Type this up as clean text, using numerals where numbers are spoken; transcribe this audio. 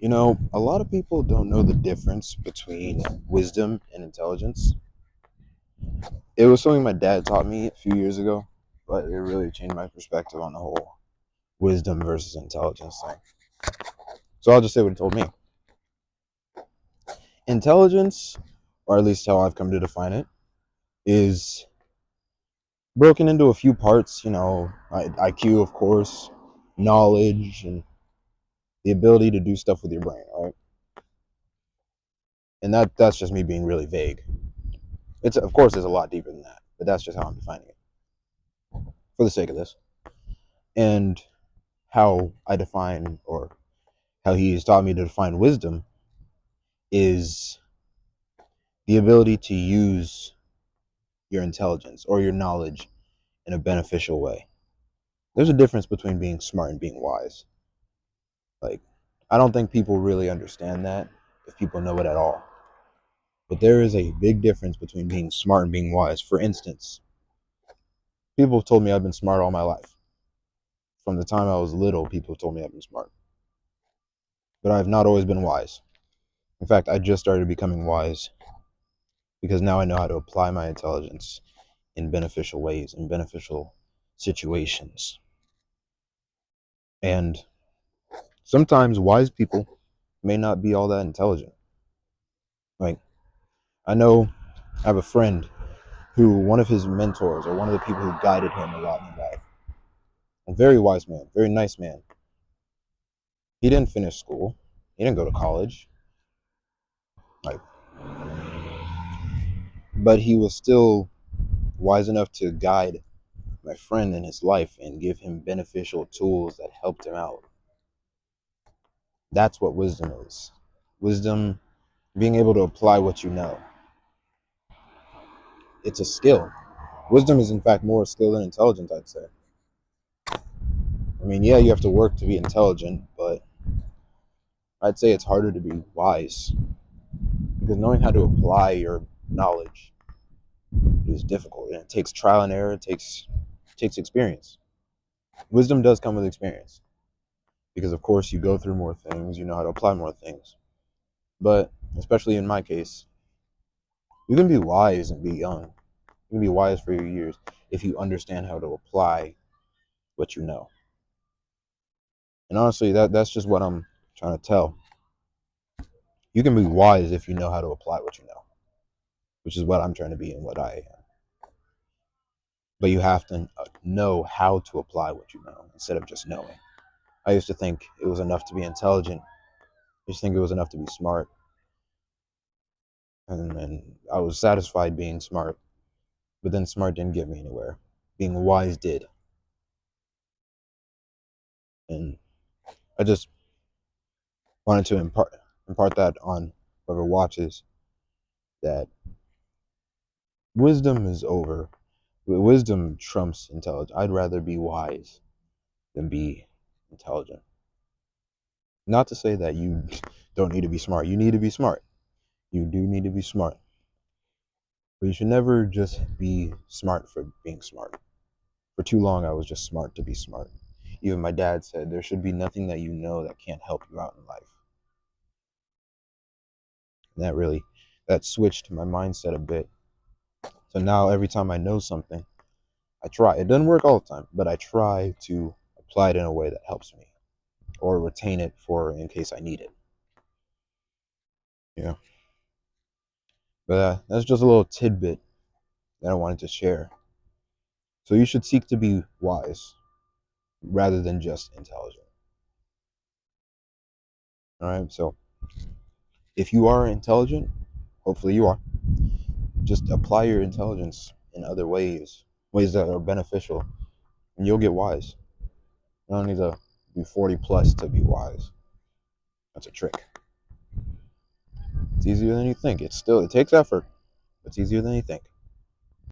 A lot of people don't know the difference between wisdom and intelligence. It was something my dad taught me a few years ago, but it really changed my perspective on the whole wisdom versus intelligence thing. So I'll just say what he told me. Intelligence, or at least how I've come to define it, is broken into a few parts, IQ, of course, knowledge, and the ability to do stuff with your brain, right? And that's just me being really vague. It's of course there's a lot deeper than that, but that's just how I'm defining it for the sake of this. And how I define, or how he's taught me to define wisdom, is the ability to use your intelligence or your knowledge in a beneficial way. There's a difference between being smart and being wise. Like, I don't think people really understand that, if people know it at all. But there is a big difference between being smart and being wise. For instance, people have told me I've been smart all my life. From the time I was little, people have told me I've been smart. But I've not always been wise. In fact, I just started becoming wise because now I know how to apply my intelligence in beneficial ways, in beneficial situations. And sometimes wise people may not be all that intelligent. Like, I know I have a friend who, one of his mentors, or one of the people who guided him a lot in life, a very wise man, very nice man. He didn't finish school. He didn't go to college. Like, but he was still wise enough to guide my friend in his life and give him beneficial tools that helped him out. That's what wisdom is. Wisdom, being able to apply what you know. It's a skill. Wisdom is, in fact, more skill than intelligence, I'd say. I mean, yeah, you have to work to be intelligent, but I'd say it's harder to be wise because knowing how to apply your knowledge is difficult, and it takes trial and error. It takes experience. Wisdom does come with experience because, of course, you go through more things, you know how to apply more things. But especially in my case, you can be wise and be young. You can be wise for your years if you understand how to apply what you know. And honestly, that's just what I'm trying to tell. You can be wise if you know how to apply what you know, which is what I'm trying to be and what I am. But you have to know how to apply what you know instead of just knowing. I used to think it was enough to be intelligent. I used to think it was enough to be smart. And I was satisfied being smart. But then smart didn't get me anywhere. Being wise did. And I just wanted to impart that on whoever watches, that wisdom is over. Wisdom trumps intelligence. I'd rather be wise than be intelligent. Not to say that you don't need to be smart. You need to be smart. You do need to be smart. But you should never just be smart for being smart. For too long, I was just smart to be smart. Even my dad said there should be nothing that you know that can't help you out in life. And that switched my mindset a bit. So now every time I know something, I try. It doesn't work all the time, but I try to apply it in a way that helps me, or retain it for in case I need it. Yeah. But that's just a little tidbit that I wanted to share. So you should seek to be wise rather than just intelligent. All right. So if you are intelligent, hopefully you are, just apply your intelligence in other ways that are beneficial, and you'll get wise. You don't need to be 40 plus to be wise. That's a trick. It's easier than you think. It takes effort, but it's easier than you think.